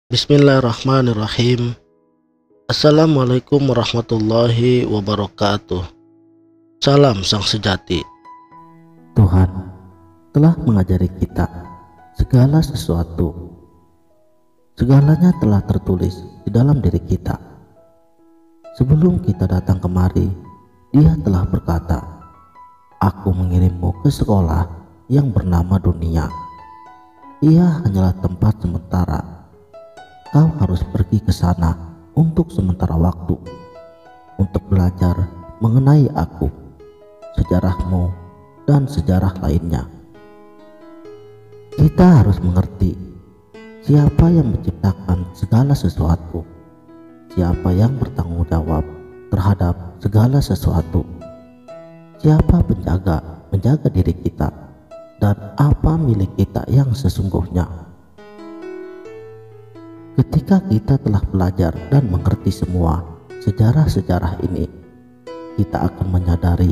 Bismillahirrahmanirrahim. Assalamualaikum warahmatullahi wabarakatuh. Salam sang sejati. Tuhan telah mengajari kita segala sesuatu. Segalanya telah tertulis di dalam diri kita. Sebelum kita datang kemari, Dia telah berkata, "Aku mengirimmu ke sekolah yang bernama dunia. Ia hanyalah tempat sementara. Kau harus pergi ke sana untuk sementara waktu, untuk belajar mengenai aku, sejarahmu, dan sejarah lainnya." Kita harus mengerti siapa yang menciptakan segala sesuatu, siapa yang bertanggung jawab terhadap segala sesuatu, siapa menjaga diri kita, dan apa milik kita yang sesungguhnya. Ketika kita telah belajar dan mengerti semua sejarah-sejarah ini, kita akan menyadari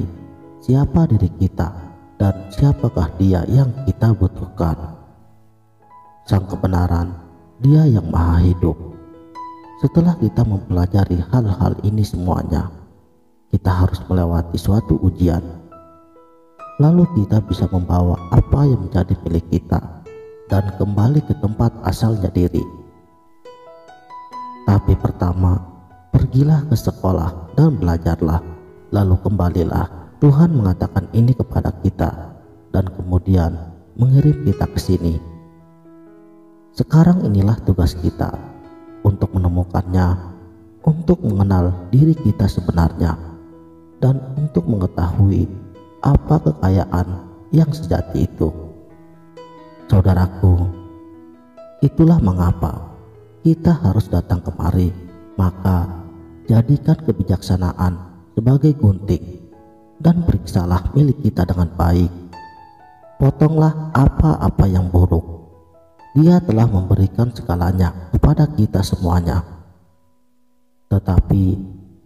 siapa diri kita dan siapakah Dia yang kita butuhkan. Sang kebenaran, Dia yang maha hidup. Setelah kita mempelajari hal-hal ini semuanya, kita harus melewati suatu ujian. Lalu kita bisa membawa apa yang menjadi milik kita dan kembali ke tempat asalnya diri. Tapi pertama, pergilah ke sekolah dan belajarlah, lalu kembalilah. Tuhan mengatakan ini kepada kita dan kemudian mengirim kita ke sini. Sekarang inilah tugas kita untuk menemukannya, untuk mengenal diri kita sebenarnya, dan untuk mengetahui apa kekayaan yang sejati itu. Saudaraku, itulah mengapa kita harus datang kemari. Maka jadikan kebijaksanaan sebagai gunting dan periksalah milik kita dengan baik. Potonglah apa-apa yang buruk. Dia telah memberikan segalanya kepada kita semuanya. Tetapi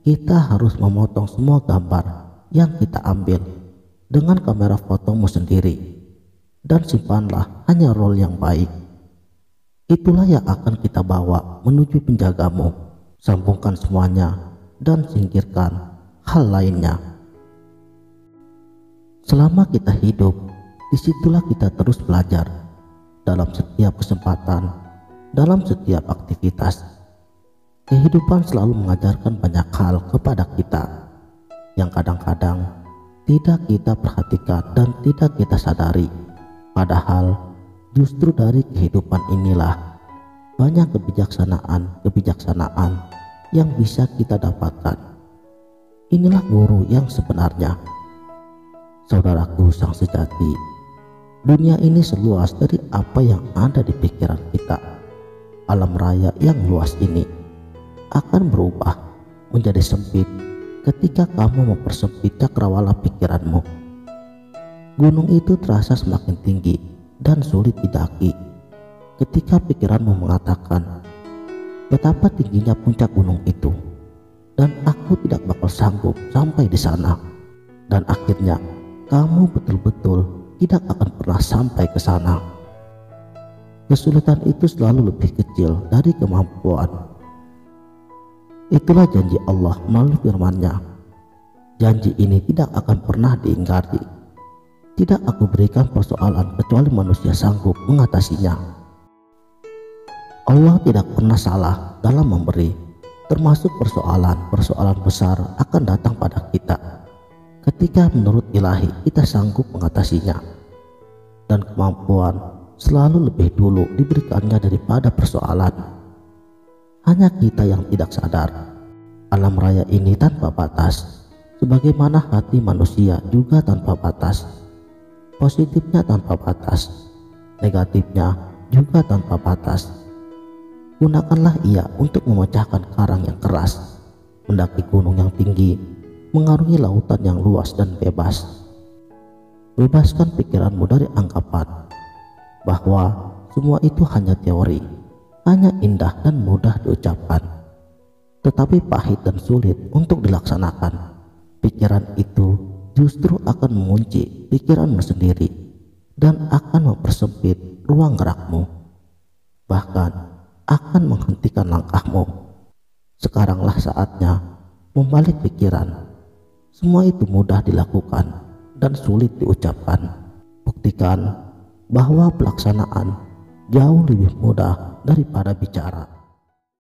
kita harus memotong semua gambar yang kita ambil dengan kamera fotomu sendiri, dan simpanlah hanya roll yang baik. Itulah yang akan kita bawa menuju penjagamu. Sambungkan semuanya dan singkirkan hal lainnya. Selama kita hidup, disitulah kita terus belajar. Dalam setiap kesempatan, dalam setiap aktivitas, kehidupan selalu mengajarkan banyak hal kepada kita yang kadang-kadang tidak kita perhatikan dan tidak kita sadari. Padahal justru dari kehidupan inilah banyak kebijaksanaan yang bisa kita dapatkan. Inilah guru yang sebenarnya. Saudaraku sang sejati, dunia ini seluas dari apa yang ada di pikiran kita. Alam raya yang luas ini akan berubah menjadi sempit ketika kamu mempersempit cakrawala pikiranmu. Gunung itu terasa semakin tinggi dan sulit didaki ketika pikiranmu mengatakan, betapa tingginya puncak gunung itu, dan aku tidak bakal sanggup sampai di sana. Dan akhirnya kamu betul-betul tidak akan pernah sampai ke sana. Kesulitan itu selalu lebih kecil dari kemampuan. Itulah janji Allah melalui firman-Nya. Janji ini tidak akan pernah diingkari. Tidak aku berikan persoalan kecuali manusia sanggup mengatasinya. Allah tidak pernah salah dalam memberi, termasuk persoalan besar akan datang pada kita ketika menurut ilahi kita sanggup mengatasinya, dan kemampuan selalu lebih dulu diberikannya daripada persoalan. Hanya kita yang tidak sadar, alam raya ini tanpa batas, sebagaimana hati manusia juga tanpa batas. Positifnya tanpa batas, negatifnya juga tanpa batas. Gunakanlah ia untuk memecahkan karang yang keras, mendaki gunung yang tinggi, mengarungi lautan yang luas dan bebas. Bebaskan pikiranmu dari anggapan bahwa semua itu hanya teori, hanya indah dan mudah diucapkan, tetapi pahit dan sulit untuk dilaksanakan. Pikiran itu justru akan mengunci pikiranmu sendiri dan akan mempersempit ruang gerakmu. Bahkan akan menghentikan langkahmu. Sekaranglah saatnya membalik pikiran. Semua itu mudah dilakukan dan sulit diucapkan. Buktikan bahwa pelaksanaan jauh lebih mudah daripada bicara.